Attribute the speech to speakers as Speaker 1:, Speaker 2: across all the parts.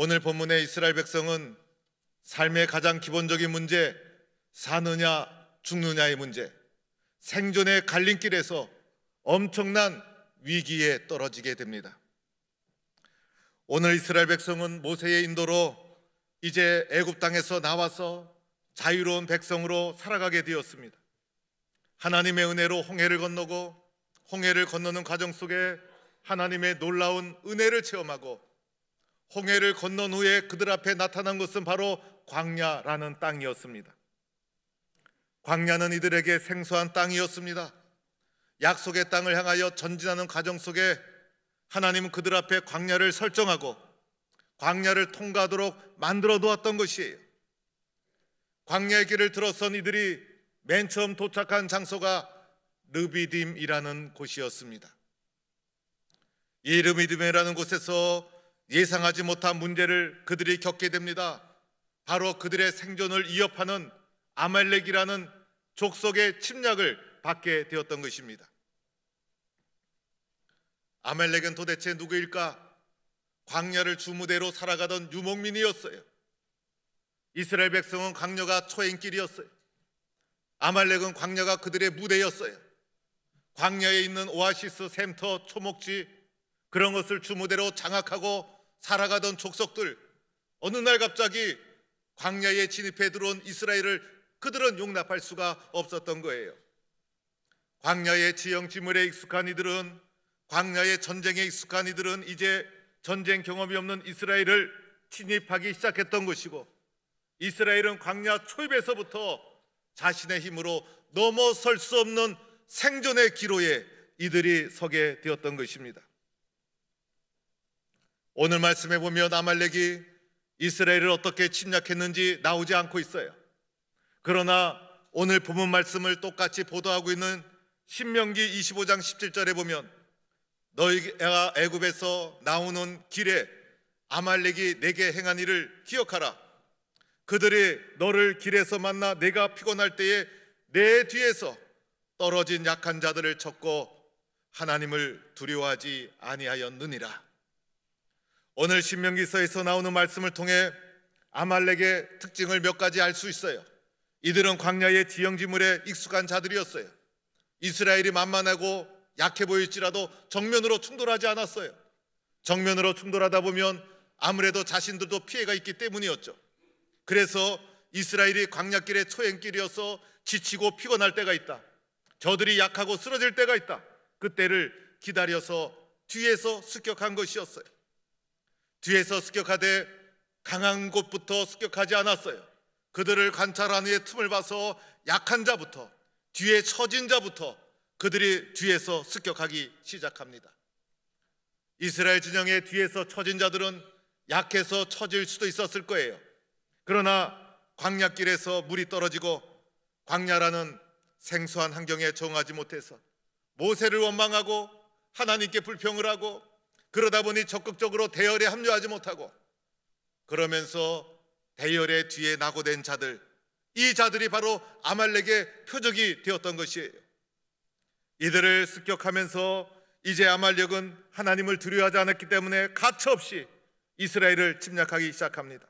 Speaker 1: 오늘 본문의 이스라엘 백성은 삶의 가장 기본적인 문제, 사느냐 죽느냐의 문제, 생존의 갈림길에서 엄청난 위기에 떨어지게 됩니다. 오늘 이스라엘 백성은 모세의 인도로 이제 애굽 땅에서 나와서 자유로운 백성으로 살아가게 되었습니다. 하나님의 은혜로 홍해를 건너고, 홍해를 건너는 과정 속에 하나님의 놀라운 은혜를 체험하고, 홍해를 건넌 후에 그들 앞에 나타난 것은 바로 광야라는 땅이었습니다. 광야는 이들에게 생소한 땅이었습니다. 약속의 땅을 향하여 전진하는 과정 속에 하나님은 그들 앞에 광야를 설정하고 광야를 통과하도록 만들어 놓았던 것이에요. 광야의 길을 들어선 이들이 맨 처음 도착한 장소가 르비딤이라는 곳이었습니다. 이 르비딤이라는 곳에서 예상하지 못한 문제를 그들이 겪게 됩니다. 바로 그들의 생존을 위협하는 아말렉이라는 족속의 침략을 받게 되었던 것입니다. 아말렉은 도대체 누구일까? 광야를 주무대로 살아가던 유목민이었어요. 이스라엘 백성은 광야가 초행길이었어요. 아말렉은 광야가 그들의 무대였어요. 광야에 있는 오아시스, 샘터, 초목지, 그런 것을 주무대로 장악하고 살아가던 족속들, 어느 날 갑자기 광야에 진입해 들어온 이스라엘을 그들은 용납할 수가 없었던 거예요. 광야의 지형지물에 익숙한 이들은, 광야의 전쟁에 익숙한 이들은 이제 전쟁 경험이 없는 이스라엘을 침입하기 시작했던 것이고, 이스라엘은 광야 초입에서부터 자신의 힘으로 넘어설 수 없는 생존의 기로에 이들이 서게 되었던 것입니다. 오늘 말씀에 보면 아말렉이 이스라엘을 어떻게 침략했는지 나오지 않고 있어요. 그러나 오늘 본문 말씀을 똑같이 보도하고 있는 신명기 25장 17절에 보면, 너희가 애굽에서 나오는 길에 아말렉이 내게 행한 일을 기억하라. 그들이 너를 길에서 만나 내가 피곤할 때에 내 뒤에서 떨어진 약한 자들을 쳤고 하나님을 두려워하지 아니하였느니라. 오늘 신명기서에서 나오는 말씀을 통해 아말렉의 특징을 몇 가지 알 수 있어요. 이들은 광야의 지형지물에 익숙한 자들이었어요. 이스라엘이 만만하고 약해 보일지라도 정면으로 충돌하지 않았어요. 정면으로 충돌하다 보면 아무래도 자신들도 피해가 있기 때문이었죠. 그래서 이스라엘이 광야길의 초행길이어서 지치고 피곤할 때가 있다, 저들이 약하고 쓰러질 때가 있다, 그때를 기다려서 뒤에서 습격한 것이었어요. 뒤에서 습격하되 강한 곳부터 습격하지 않았어요. 그들을 관찰한 후에 틈을 봐서 약한 자부터, 뒤에 처진 자부터 그들이 뒤에서 습격하기 시작합니다. 이스라엘 진영의 뒤에서 처진 자들은 약해서 처질 수도 있었을 거예요. 그러나 광야길에서 물이 떨어지고 광야라는 생소한 환경에 적응하지 못해서 모세를 원망하고 하나님께 불평을 하고, 그러다 보니 적극적으로 대열에 합류하지 못하고, 그러면서 대열의 뒤에 낙오된 자들, 이 자들이 바로 아말렉의 표적이 되었던 것이에요. 이들을 습격하면서 이제 아말렉은 하나님을 두려워하지 않았기 때문에 가차없이 이스라엘을 침략하기 시작합니다.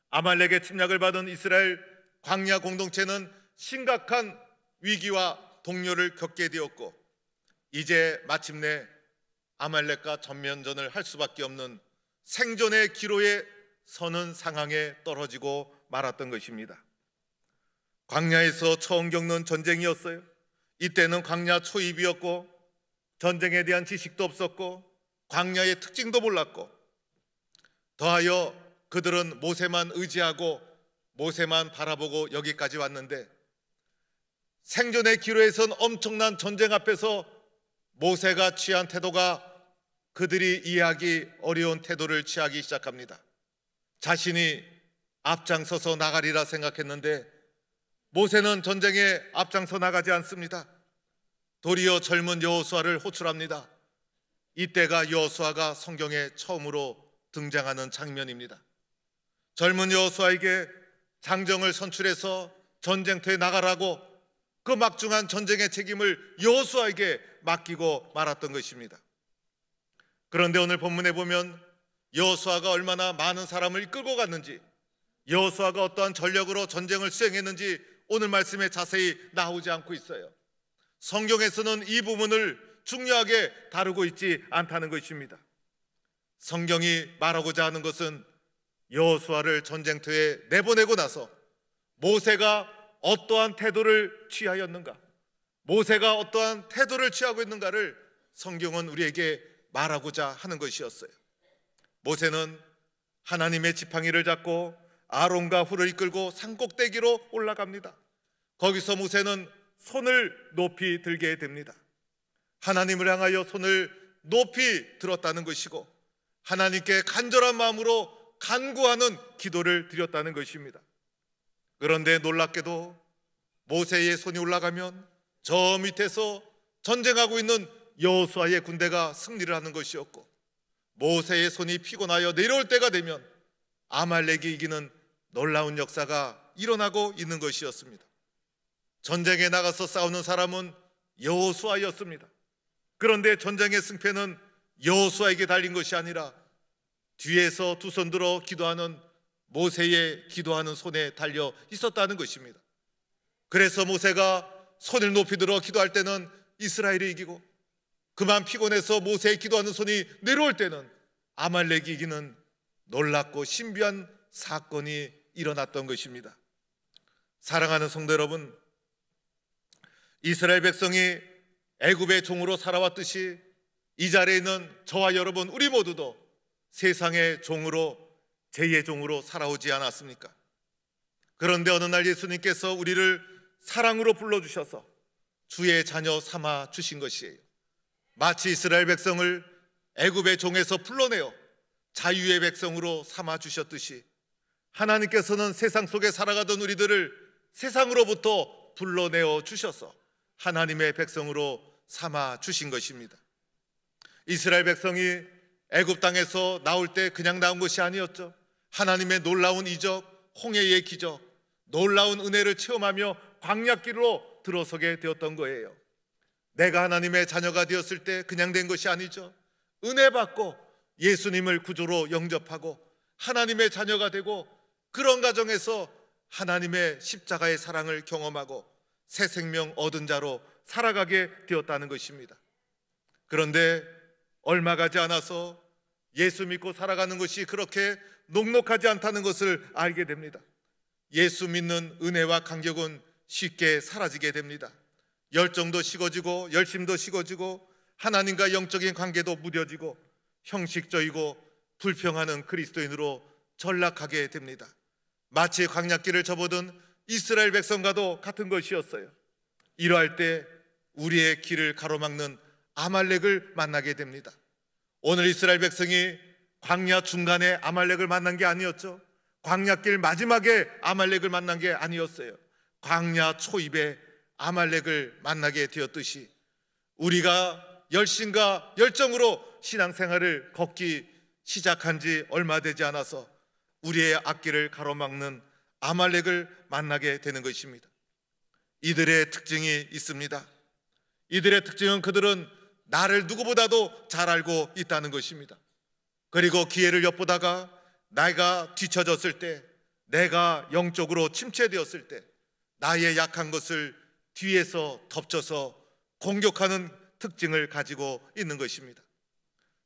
Speaker 1: 아말렉의 침략을 받은 이스라엘 광야 공동체는 심각한 위기와 동요를 겪게 되었고, 이제 마침내 아말렉과 전면전을 할 수밖에 없는 생존의 기로에 서는 상황에 떨어지고 말았던 것입니다. 광야에서 처음 겪는 전쟁이었어요. 이때는 광야 초입이었고 전쟁에 대한 지식도 없었고 광야의 특징도 몰랐고, 더하여 그들은 모세만 의지하고 모세만 바라보고 여기까지 왔는데, 생존의 기로에 선 엄청난 전쟁 앞에서 모세가 취한 태도가 그들이 이해하기 어려운 태도를 취하기 시작합니다. 자신이 앞장서서 나가리라 생각했는데 모세는 전쟁에 앞장서 나가지 않습니다. 도리어 젊은 여호수아를 호출합니다. 이때가 여호수아가 성경에 처음으로 등장하는 장면입니다. 젊은 여호수아에게 장정을 선출해서 전쟁터에 나가라고 그 막중한 전쟁의 책임을 여호수아에게 맡기고 말았던 것입니다. 그런데 오늘 본문에 보면 여호수아가 얼마나 많은 사람을 이끌고 갔는지, 여호수아가 어떠한 전력으로 전쟁을 수행했는지 오늘 말씀에 자세히 나오지 않고 있어요. 성경에서는 이 부분을 중요하게 다루고 있지 않다는 것입니다. 성경이 말하고자 하는 것은 여호수아를 전쟁터에 내보내고 나서 모세가 어떠한 태도를 취하였는가, 모세가 어떠한 태도를 취하고 있는가를 성경은 우리에게 말하고자 하는 것이었어요. 모세는 하나님의 지팡이를 잡고 아론과 훌을 이끌고 산꼭대기로 올라갑니다. 거기서 모세는 손을 높이 들게 됩니다. 하나님을 향하여 손을 높이 들었다는 것이고 하나님께 간절한 마음으로 간구하는 기도를 드렸다는 것입니다. 그런데 놀랍게도 모세의 손이 올라가면 저 밑에서 전쟁하고 있는 여호수아의 군대가 승리를 하는 것이었고, 모세의 손이 피곤하여 내려올 때가 되면 아말렉이 이기는 놀라운 역사가 일어나고 있는 것이었습니다. 전쟁에 나가서 싸우는 사람은 여호수아였습니다. 그런데 전쟁의 승패는 여호수아에게 달린 것이 아니라 뒤에서 두 손 들어 기도하는 모세의 기도하는 손에 달려 있었다는 것입니다. 그래서 모세가 손을 높이 들어 기도할 때는 이스라엘이 이기고, 그만 피곤해서 모세의 기도하는 손이 내려올 때는 아말렉이 이기는 놀랍고 신비한 사건이 일어났던 것입니다. 사랑하는 성도 여러분, 이스라엘 백성이 애굽의 종으로 살아왔듯이 이 자리에 있는 저와 여러분, 우리 모두도 세상의 종으로, 제2의 종으로 살아오지 않았습니까? 그런데 어느 날 예수님께서 우리를 사랑으로 불러주셔서 주의 자녀 삼아 주신 것이에요. 마치 이스라엘 백성을 애굽의 종에서 불러내어 자유의 백성으로 삼아 주셨듯이 하나님께서는 세상 속에 살아가던 우리들을 세상으로부터 불러내어 주셔서 하나님의 백성으로 삼아 주신 것입니다. 이스라엘 백성이 애굽 땅에서 나올 때 그냥 나온 것이 아니었죠. 하나님의 놀라운 이적, 홍해의 기적, 놀라운 은혜를 체험하며 광야길로 들어서게 되었던 거예요. 내가 하나님의 자녀가 되었을 때 그냥 된 것이 아니죠. 은혜 받고 예수님을 구주로 영접하고 하나님의 자녀가 되고, 그런 과정에서 하나님의 십자가의 사랑을 경험하고 새 생명 얻은 자로 살아가게 되었다는 것입니다. 그런데 얼마 가지 않아서 예수 믿고 살아가는 것이 그렇게 녹록하지 않다는 것을 알게 됩니다. 예수 믿는 은혜와 감격은 쉽게 사라지게 됩니다. 열정도 식어지고 열심도 식어지고 하나님과 영적인 관계도 무뎌지고 형식적이고 불평하는 그리스도인으로 전락하게 됩니다. 마치 광야길을 접어든 이스라엘 백성과도 같은 것이었어요. 이러할 때 우리의 길을 가로막는 아말렉을 만나게 됩니다. 오늘 이스라엘 백성이 광야 중간에 아말렉을 만난 게 아니었죠. 광야길 마지막에 아말렉을 만난 게 아니었어요. 광야 초입에 아말렉을 만나게 되었듯이 우리가 열심과 열정으로 신앙생활을 걷기 시작한 지 얼마 되지 않아서 우리의 앞길을 가로막는 아말렉을 만나게 되는 것입니다. 이들의 특징이 있습니다. 이들의 특징은 그들은 나를 누구보다도 잘 알고 있다는 것입니다. 그리고 기회를 엿보다가 내가 뒤처졌을 때, 내가 영적으로 침체되었을 때 나의 약한 것을 뒤에서 덮쳐서 공격하는 특징을 가지고 있는 것입니다.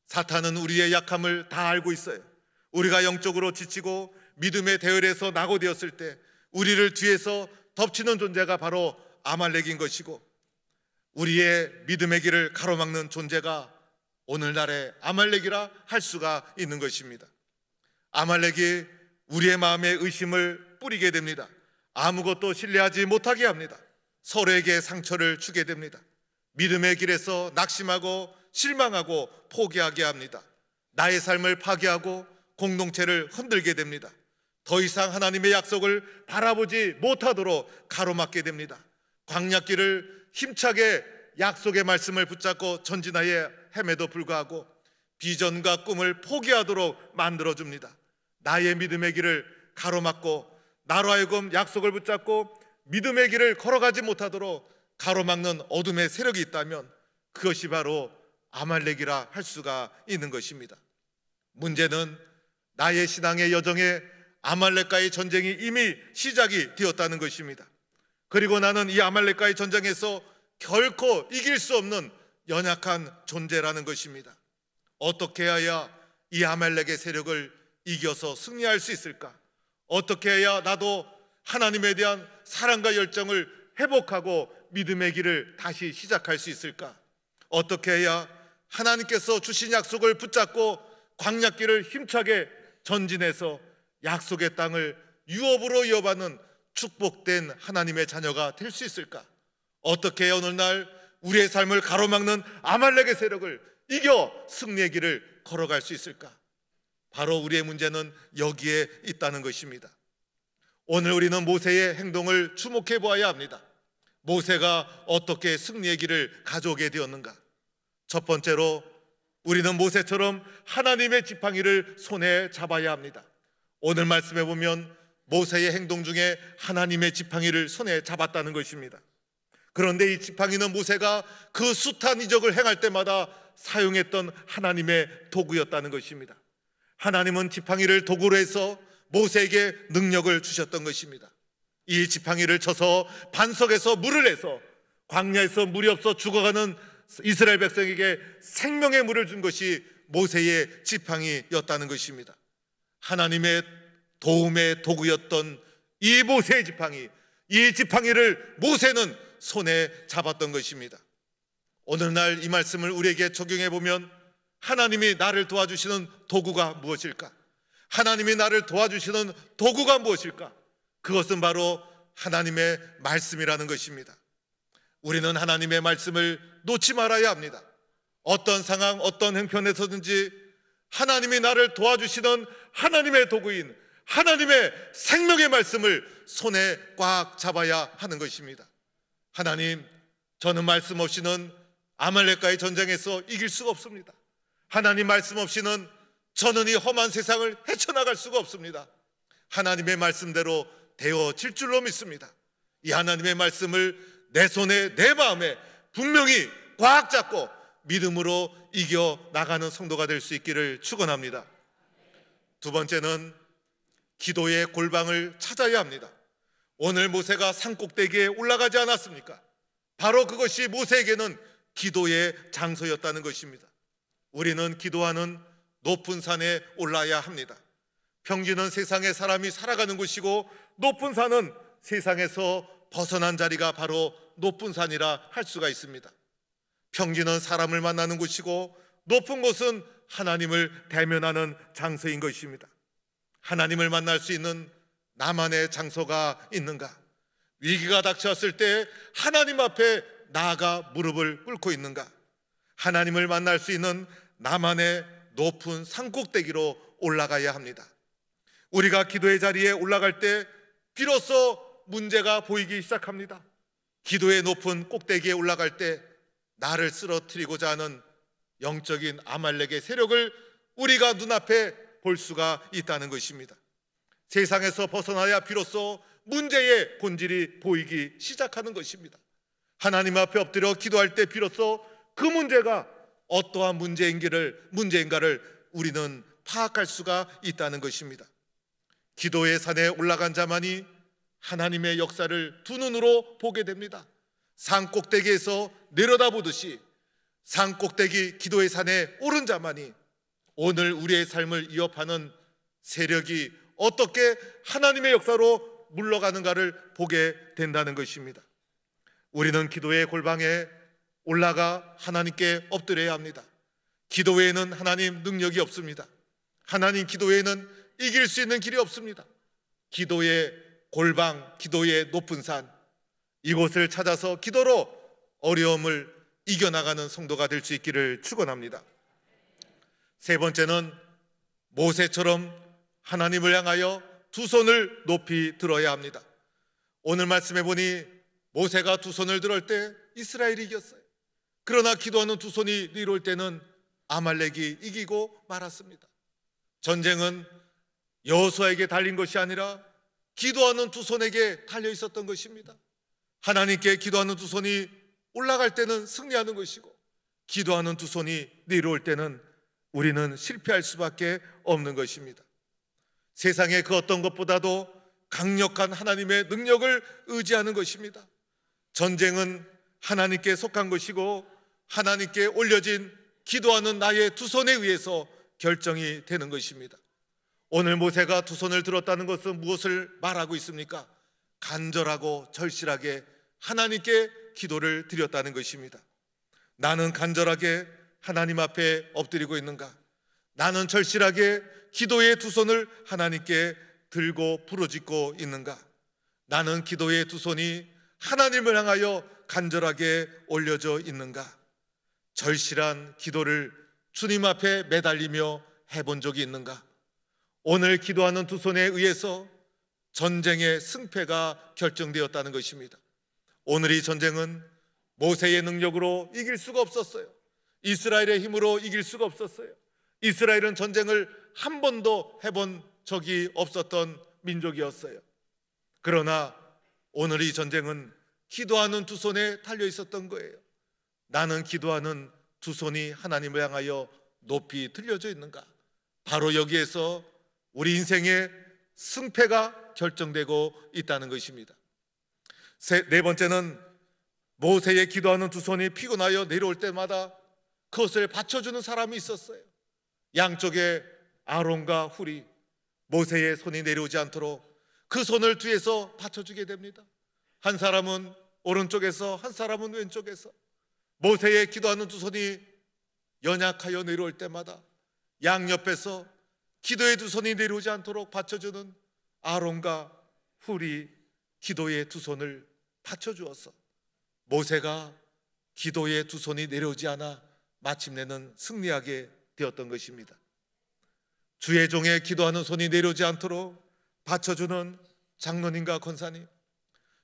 Speaker 1: 사탄은 우리의 약함을 다 알고 있어요. 우리가 영적으로 지치고 믿음의 대열에서 낙오되었을 때 우리를 뒤에서 덮치는 존재가 바로 아말렉인 것이고, 우리의 믿음의 길을 가로막는 존재가 오늘날의 아말렉이라 할 수가 있는 것입니다. 아말렉이 우리의 마음에 의심을 뿌리게 됩니다. 아무것도 신뢰하지 못하게 합니다. 서로에게 상처를 주게 됩니다. 믿음의 길에서 낙심하고 실망하고 포기하게 합니다. 나의 삶을 파괴하고 공동체를 흔들게 됩니다. 더 이상 하나님의 약속을 바라보지 못하도록 가로막게 됩니다. 광야길을 힘차게 약속의 말씀을 붙잡고 전진하여 헤매도 불구하고 비전과 꿈을 포기하도록 만들어줍니다. 나의 믿음의 길을 가로막고 나로 하여금 약속을 붙잡고 믿음의 길을 걸어가지 못하도록 가로막는 어둠의 세력이 있다면 그것이 바로 아말렉이라 할 수가 있는 것입니다. 문제는 나의 신앙의 여정에 아말렉과의 전쟁이 이미 시작이 되었다는 것입니다. 그리고 나는 이 아말렉과의 전쟁에서 결코 이길 수 없는 연약한 존재라는 것입니다. 어떻게 해야 이 아말렉의 세력을 이겨서 승리할 수 있을까? 어떻게 해야 나도 하나님에 대한 사랑과 열정을 회복하고 믿음의 길을 다시 시작할 수 있을까? 어떻게 해야 하나님께서 주신 약속을 붙잡고 광야길을 힘차게 전진해서 약속의 땅을 유업으로 이어받는 축복된 하나님의 자녀가 될 수 있을까? 어떻게 해야 오늘날 우리의 삶을 가로막는 아말렉의 세력을 이겨 승리의 길을 걸어갈 수 있을까? 바로 우리의 문제는 여기에 있다는 것입니다. 오늘 우리는 모세의 행동을 주목해 보아야 합니다. 모세가 어떻게 승리의 길을 가져오게 되었는가? 첫 번째로 우리는 모세처럼 하나님의 지팡이를 손에 잡아야 합니다. 오늘 말씀해 보면 모세의 행동 중에 하나님의 지팡이를 손에 잡았다는 것입니다. 그런데 이 지팡이는 모세가 그 숱한 이적을 행할 때마다 사용했던 하나님의 도구였다는 것입니다. 하나님은 지팡이를 도구로 해서 모세에게 능력을 주셨던 것입니다. 이 지팡이를 쳐서 반석에서 물을 내서 광야에서 물이 없어 죽어가는 이스라엘 백성에게 생명의 물을 준 것이 모세의 지팡이였다는 것입니다. 하나님의 도움의 도구였던 이 모세의 지팡이, 이 지팡이를 모세는 손에 잡았던 것입니다. 오늘날 이 말씀을 우리에게 적용해 보면 하나님이 나를 도와주시는 도구가 무엇일까? 하나님이 나를 도와주시는 도구가 무엇일까? 그것은 바로 하나님의 말씀이라는 것입니다. 우리는 하나님의 말씀을 놓지 말아야 합니다. 어떤 상황, 어떤 형편에서든지 하나님이 나를 도와주시는 하나님의 도구인 하나님의 생명의 말씀을 손에 꽉 잡아야 하는 것입니다. 하나님, 저는 말씀 없이는 아말렉과의 전쟁에서 이길 수가 없습니다. 하나님 말씀 없이는 저는 이 험한 세상을 헤쳐나갈 수가 없습니다. 하나님의 말씀대로 되어질 줄로 믿습니다. 이 하나님의 말씀을 내 손에, 내 마음에 분명히 꽉 잡고 믿음으로 이겨나가는 성도가 될 수 있기를 축원합니다. 두 번째는 기도의 골방을 찾아야 합니다. 오늘 모세가 산꼭대기에 올라가지 않았습니까? 바로 그것이 모세에게는 기도의 장소였다는 것입니다. 우리는 기도하는 높은 산에 올라야 합니다. 평지는 세상에 사람이 살아가는 곳이고 높은 산은 세상에서 벗어난 자리가 바로 높은 산이라 할 수가 있습니다. 평지는 사람을 만나는 곳이고 높은 곳은 하나님을 대면하는 장소인 것입니다. 하나님을 만날 수 있는 나만의 장소가 있는가? 위기가 닥쳤을 때 하나님 앞에 나아가 무릎을 꿇고 있는가? 하나님을 만날 수 있는 나만의 높은 산꼭대기로 올라가야 합니다. 우리가 기도의 자리에 올라갈 때 비로소 문제가 보이기 시작합니다. 기도의 높은 꼭대기에 올라갈 때 나를 쓰러뜨리고자 하는 영적인 아말렉의 세력을 우리가 눈앞에 볼 수가 있다는 것입니다. 세상에서 벗어나야 비로소 문제의 본질이 보이기 시작하는 것입니다. 하나님 앞에 엎드려 기도할 때 비로소 그 문제가 어떠한 문제인가를 우리는 파악할 수가 있다는 것입니다. 기도의 산에 올라간 자만이 하나님의 역사를 두 눈으로 보게 됩니다. 산 꼭대기에서 내려다보듯이 산 꼭대기 기도의 산에 오른 자만이 오늘 우리의 삶을 위협하는 세력이 어떻게 하나님의 역사로 물러가는가를 보게 된다는 것입니다. 우리는 기도의 골방에 올라가 하나님께 엎드려야 합니다. 기도 외에는 하나님 능력이 없습니다. 하나님 기도 외에는 이길 수 있는 길이 없습니다. 기도의 골방, 기도의 높은 산, 이곳을 찾아서 기도로 어려움을 이겨나가는 성도가 될 수 있기를 축원합니다. 세 번째는 모세처럼 하나님을 향하여 두 손을 높이 들어야 합니다. 오늘 말씀해 보니 모세가 두 손을 들을 때 이스라엘이 이겼어요. 그러나 기도하는 두 손이 내려올 때는 아말렉이 이기고 말았습니다. 전쟁은 여호수아에게 달린 것이 아니라 기도하는 두 손에게 달려 있었던 것입니다. 하나님께 기도하는 두 손이 올라갈 때는 승리하는 것이고 기도하는 두 손이 내려올 때는 우리는 실패할 수밖에 없는 것입니다. 세상의 그 어떤 것보다도 강력한 하나님의 능력을 의지하는 것입니다. 전쟁은 하나님께 속한 것이고 하나님께 올려진 기도하는 나의 두 손에 의해서 결정이 되는 것입니다. 오늘 모세가 두 손을 들었다는 것은 무엇을 말하고 있습니까? 간절하고 절실하게 하나님께 기도를 드렸다는 것입니다. 나는 간절하게 하나님 앞에 엎드리고 있는가? 나는 절실하게 기도의 두 손을 하나님께 들고 부르짖고 있는가? 나는 기도의 두 손이 하나님을 향하여 간절하게 올려져 있는가? 절실한 기도를 주님 앞에 매달리며 해본 적이 있는가? 오늘 기도하는 두 손에 의해서 전쟁의 승패가 결정되었다는 것입니다. 오늘 이 전쟁은 모세의 능력으로 이길 수가 없었어요. 이스라엘의 힘으로 이길 수가 없었어요. 이스라엘은 전쟁을 한 번도 해본 적이 없었던 민족이었어요. 그러나 오늘 이 전쟁은 기도하는 두 손에 달려 있었던 거예요. 나는 기도하는 두 손이 하나님을 향하여 높이 들려져 있는가? 바로 여기에서 우리 인생의 승패가 결정되고 있다는 것입니다. 네 번째는 모세의 기도하는 두 손이 피곤하여 내려올 때마다 그것을 받쳐주는 사람이 있었어요. 양쪽에 아론과 훌이 모세의 손이 내려오지 않도록 그 손을 뒤에서 받쳐주게 됩니다. 한 사람은 오른쪽에서 한 사람은 왼쪽에서 모세의 기도하는 두 손이 연약하여 내려올 때마다 양옆에서 기도의 두 손이 내려오지 않도록 받쳐주는 아론과 훌이 기도의 두 손을 받쳐주었어. 모세가 기도의 두 손이 내려오지 않아 마침내는 승리하게 되었던 것입니다. 주의 종의 기도하는 손이 내려오지 않도록 받쳐주는 장로님과 권사님,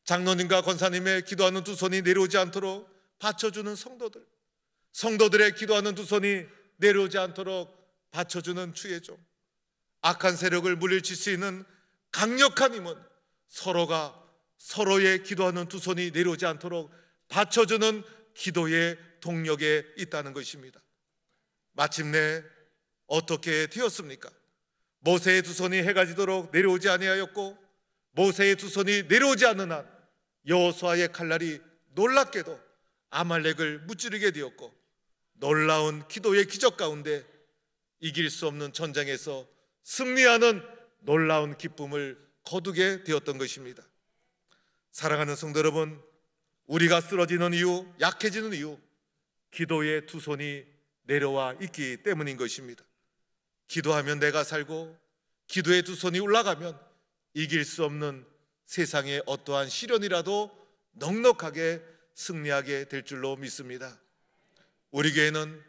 Speaker 1: 장로님과 권사님의 기도하는 두 손이 내려오지 않도록 받쳐주는 성도들, 성도들의 기도하는 두 손이 내려오지 않도록 받쳐주는 주의 종, 악한 세력을 물리칠 수 있는 강력한 힘은 서로가 서로의 기도하는 두 손이 내려오지 않도록 받쳐주는 기도의 동력에 있다는 것입니다. 마침내 어떻게 되었습니까? 모세의 두 손이 해가 지도록 내려오지 아니하였고 모세의 두 손이 내려오지 않는 한 여호수아의 칼날이 놀랍게도 아말렉을 무찌르게 되었고 놀라운 기도의 기적 가운데 이길 수 없는 전쟁에서 승리하는 놀라운 기쁨을 거두게 되었던 것입니다. 사랑하는 성도 여러분, 우리가 쓰러지는 이유, 약해지는 이유, 기도의 두 손이 내려와 있기 때문인 것입니다. 기도하면 내가 살고 기도의 두 손이 올라가면 이길 수 없는 세상의 어떠한 시련이라도 넉넉하게 승리하게 될 줄로 믿습니다. 우리 교회는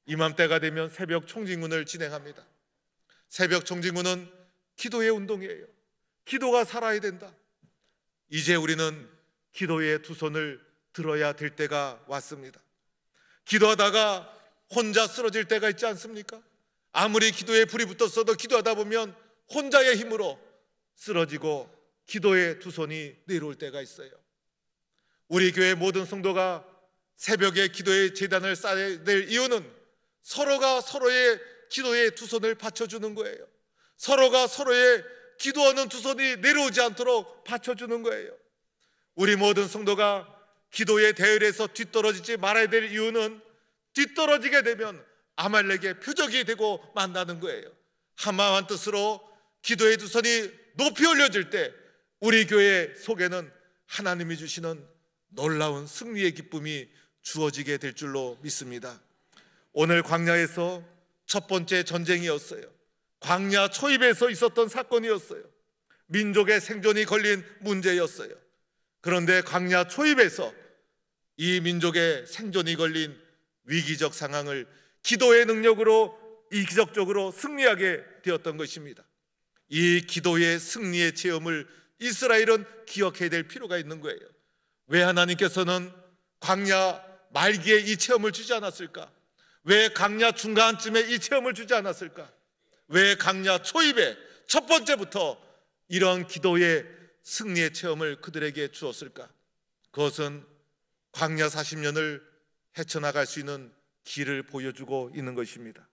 Speaker 1: 이맘때가 되면 새벽 총진군을 진행합니다. 새벽 총진군은 기도의 운동이에요. 기도가 살아야 된다. 이제 우리는 기도의 두 손을 들어야 될 때가 왔습니다. 기도하다가 혼자 쓰러질 때가 있지 않습니까? 아무리 기도에 불이 붙었어도 기도하다 보면 혼자의 힘으로 쓰러지고 기도의 두 손이 내려올 때가 있어요. 우리 교회 모든 성도가 새벽에 기도의 제단을 쌓아야 될 이유는 서로가 서로의 기도의 두 손을 받쳐주는 거예요. 서로가 서로의 기도하는 두 손이 내려오지 않도록 받쳐주는 거예요. 우리 모든 성도가 기도의 대열에서 뒤떨어지지 말아야 될 이유는 뒤떨어지게 되면 아말렉의 표적이 되고 만다는 거예요. 한마음 뜻으로 기도의 두 손이 높이 올려질 때 우리 교회 속에는 하나님이 주시는 놀라운 승리의 기쁨이 주어지게 될 줄로 믿습니다. 오늘 광야에서 첫 번째 전쟁이었어요. 광야 초입에서 있었던 사건이었어요. 민족의 생존이 걸린 문제였어요. 그런데 광야 초입에서 이 민족의 생존이 걸린 위기적 상황을 기도의 능력으로 이기적적으로 승리하게 되었던 것입니다. 이 기도의 승리의 체험을 이스라엘은 기억해야 될 필요가 있는 거예요. 왜 하나님께서는 광야 말기에 이 체험을 주지 않았을까? 왜 광야 중간쯤에 이 체험을 주지 않았을까? 왜 광야 초입에 첫 번째부터 이런 기도의 승리의 체험을 그들에게 주었을까? 그것은 광야 40년을 헤쳐나갈 수 있는 길을 보여주고 있는 것입니다.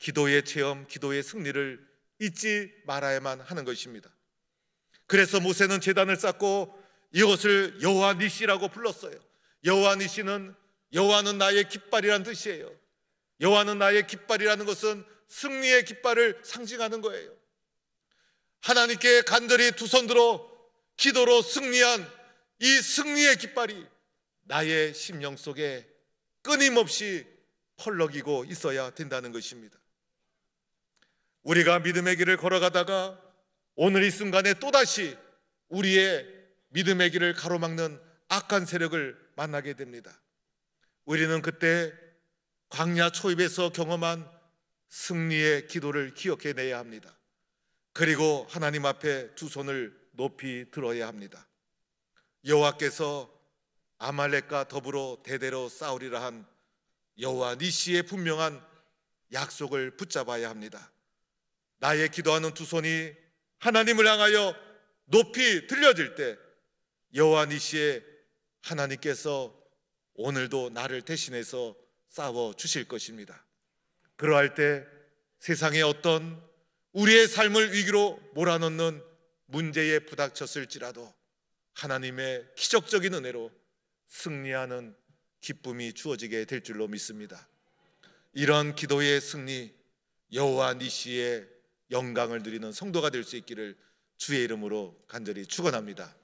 Speaker 1: 기도의 체험, 기도의 승리를 잊지 말아야만 하는 것입니다. 그래서 모세는 제단을 쌓고 이것을 여호와 니시라고 불렀어요. 여호와 니시는 여호와는 나의 깃발이라는 뜻이에요. 여호와는 나의 깃발이라는 것은 승리의 깃발을 상징하는 거예요. 하나님께 간절히 두 손 들어 기도로 승리한 이 승리의 깃발이 나의 심령 속에 끊임없이 펄럭이고 있어야 된다는 것입니다. 우리가 믿음의 길을 걸어가다가 오늘 이 순간에 또다시 우리의 믿음의 길을 가로막는 악한 세력을 만나게 됩니다. 우리는 그때 광야 초입에서 경험한 승리의 기도를 기억해내야 합니다. 그리고 하나님 앞에 두 손을 높이 들어야 합니다. 여호와께서 아말렉과 더불어 대대로 싸우리라 한 여호와 니시의 분명한 약속을 붙잡아야 합니다. 나의 기도하는 두 손이 하나님을 향하여 높이 들려질 때 여호와 니시의 하나님께서 오늘도 나를 대신해서 싸워 주실 것입니다. 그러할 때 세상의 어떤 우리의 삶을 위기로 몰아넣는 문제에 부닥쳤을지라도 하나님의 기적적인 은혜로 승리하는 기쁨이 주어지게 될 줄로 믿습니다. 이런 기도의 승리, 여호와 니시의 영광을 누리는 성도가 될 수 있기를 주의 이름으로 간절히 축원합니다.